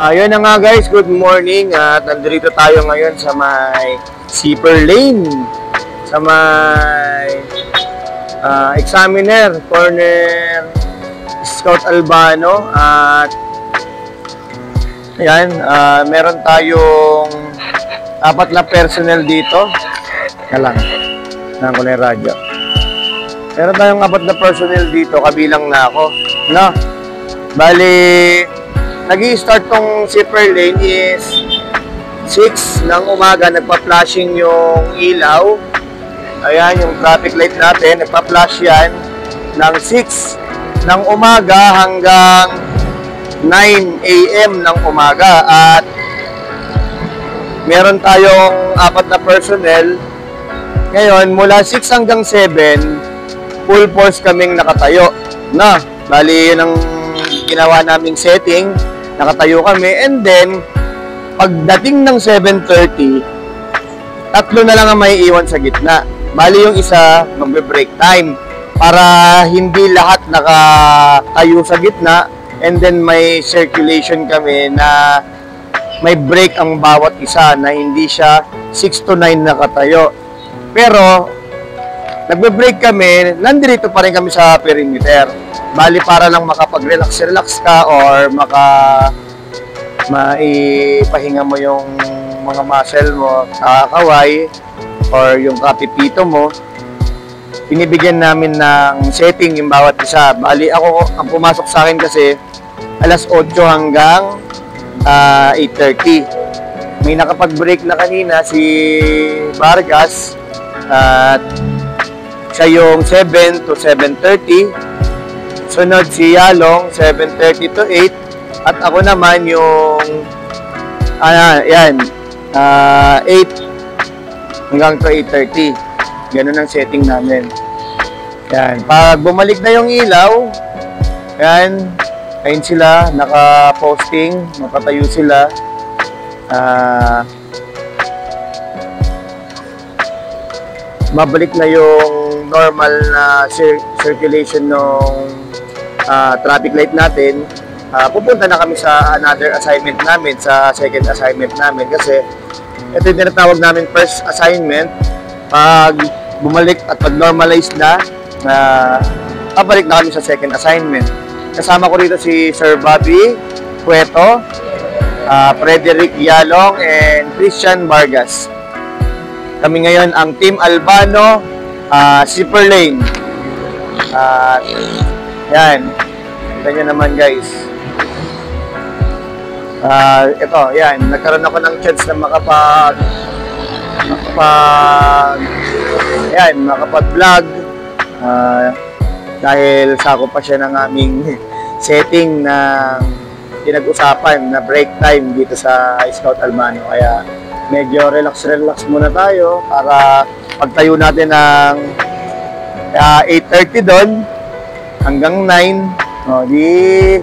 Ayun na nga guys, good morning at nandito tayo ngayon sa may Zipper Lane, sa may Examiner Corner Scout Albano. At ayan, meron tayong 4 na personnel dito. Lang ko na yung radyo. Meron tayong 4 na personnel dito, kabilang na ako, no? Bali, nag-i-start tong Zipper Lane is 6 ng umaga, nagpa-flashing yung ilaw. Ayan, yung traffic light natin, nagpa-flash yan ng 6 ng umaga hanggang 9 AM ng umaga. At meron tayong 4 na personnel. Ngayon, mula 6 hanggang 7, full force kaming nakatayo. Na, bali yun ang ginawa naming setting. Nakatayo kami, and then pagdating ng 7:30, 3 na lang ang may iwan sa gitna. Bali yung isa magbe-break time para hindi lahat nakatayo sa gitna, and then may circulation kami na may break ang bawat isa, na hindi siya 6 to 9 nakatayo. Pero nagbe-break kami, nandito pa rin kami sa perimeter. Bali para lang makapag-relax ka or maipahinga mo yung mga muscle mo, kakaway or yung kapipito mo. Binibigyan namin ng setting yung bawat isa. Bali ako, ang pumasok sa akin kasi alas 8 hanggang 8:30. May nakapag-break na kanina si Vargas at siya yung 7 to 7:30. Sunod si Yalong, 7:30 to 8. At ako naman yung, 8 hanggang to 8:30. Ganun ang setting namin. Yan. Pag bumalik na yung ilaw, yan, ayun sila, naka-posting, nakatayo sila. Mabalik na yung normal na circulation ng traffic light natin. Pupunta na kami sa another assignment namin, sa second assignment namin, kasi ito yung tinatawag namin first assignment. Pag bumalik at pag normalize na, pabalik na kami sa second assignment. Kasama ko rito si Sir Bobby Cueto, Frederick Yalong, and Christian Vargas. Kami ngayon ang Team Albano, Zipper Lane. Yan. Ito nyo naman guys. Ito, yan. Nagkaroon ako ng chance na makapag-vlog. Dahil sako pa siya ng aming setting na pinag-usapan na break time dito sa Scout Albano. Kaya medyo relax muna tayo para pagtayo natin ng 8:30 doon hanggang 9. O, di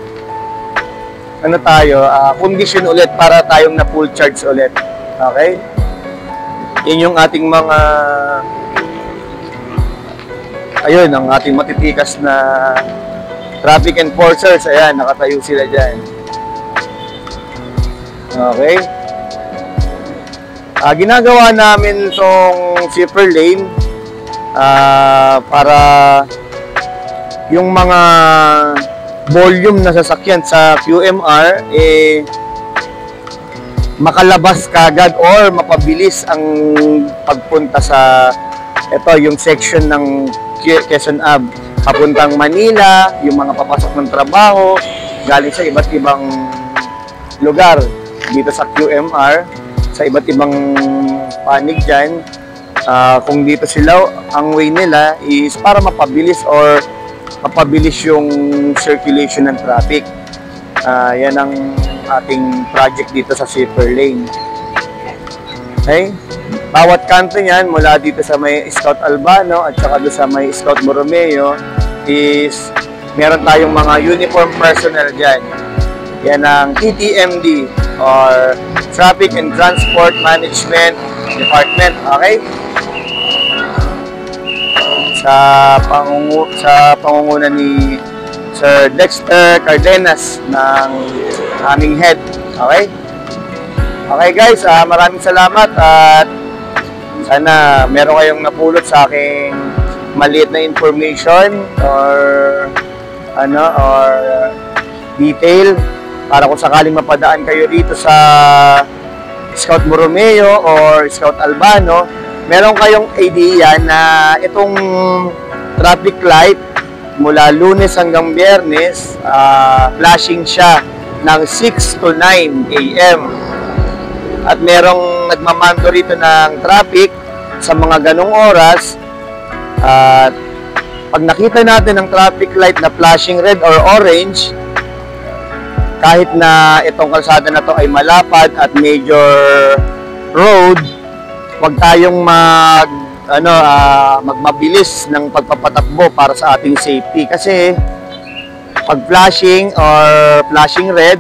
ano tayo, condition ulit para tayong na full charge ulit. Okay? Yun yung ating mga ayun, ang ating matitikas na traffic enforcers. Ayan, nakatayo sila dyan. Okay? Ginagawa namin itong zipper lane para yung mga volume na sasakyan sa QMR makalabas kagad or mapabilis ang pagpunta sa yung section ng Quezon Ave papuntang Manila, yung mga papasok ng trabaho galing sa iba't ibang lugar dito sa QMR, sa iba't ibang panig dyan. Kung dito sila, ang way nila is para mapabilis yung circulation ng traffic. Yan ang ating project dito sa zipper lane. Okay? Bawat kanto niyan, mula dito sa may Scout Albano at saka doon sa may Scout Borromeo is meron tayong mga uniform personnel dyan. Yan ang TTMD or Traffic and Transport Management Department. Okay? Sa pangunguna ni Sir Dexter Cardenas ng aming head. Okay? Okay guys, maraming salamat at sana meron kayong napulot sa aking maliit na information or detail para kung sakaling mapadaan kayo dito sa Scout Borromeo or Scout Albano, meron kayong idea na itong traffic light mula Lunes hanggang Biyernes, flashing siya ng 6 to 9 a.m. At merong nagmamando rito ng traffic sa mga ganong oras. At pag nakita natin ang traffic light na flashing red or orange, kahit na itong kalsada na to ay malapad at major road, huwag tayong magmabilis ng pagpapatakbo para sa ating safety. Kasi pag flashing or flashing red,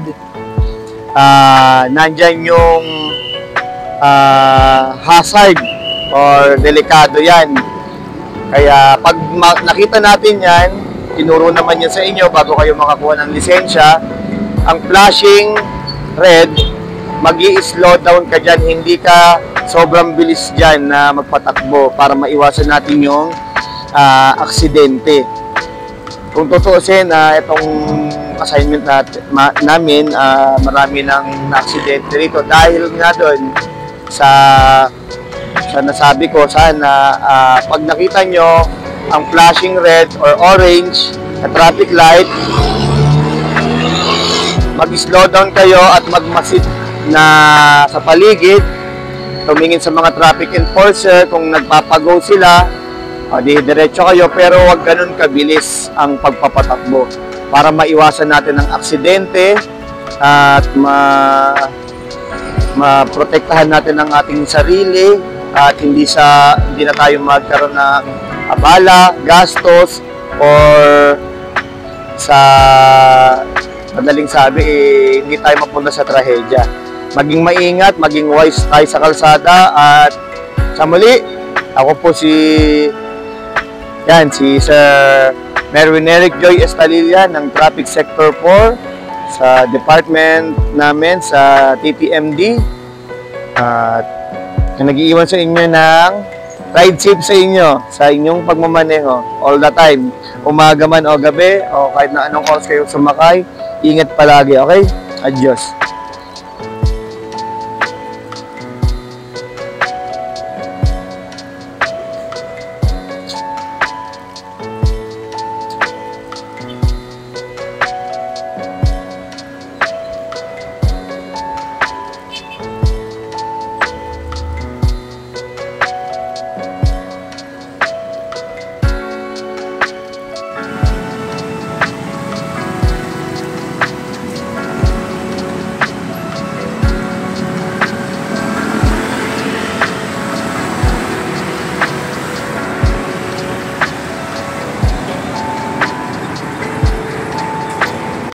nandyan yung hazard or delikado yan. Kaya pag nakita natin yan, tinuro naman yan sa inyo bago kayo makakuha ng lisensya, ang flashing red, mag-i-slow down ka dyan, hindi ka sobrang bilis dyan na magpatakbo para maiwasan natin yung aksidente. Kung tutuusin, itong assignment namin, marami ng aksidente rito dahil nga doon sa nasabi ko. Sana pag nakita nyo ang flashing red or orange na traffic light, mag-slow down kayo at magmasid na sa paligid, tumingin sa mga traffic enforcer. Kung nagpapago sila, di diretso kayo, pero wag ganun kabilis ang pagpapatakbo para maiwasan natin ang aksidente at maprotektahan natin ang ating sarili at hindi na tayo magkaroon ng abala, gastos, or sa madaling sabi, hindi tayo mapunta sa trahedya. Maging maingat, maging wise tayo sa kalsada. At sa muli, ako po si Sir Merwin Eric Joy Estalilla ng Traffic Sector 4 sa department namin sa TTMD. At nag-iiwan sa inyo ng ride safe sa inyo, sa inyong pagmamaneho all the time. Umaga man o gabi o kahit na anong oras kayo sumakay, ingat palagi, okay? Adios.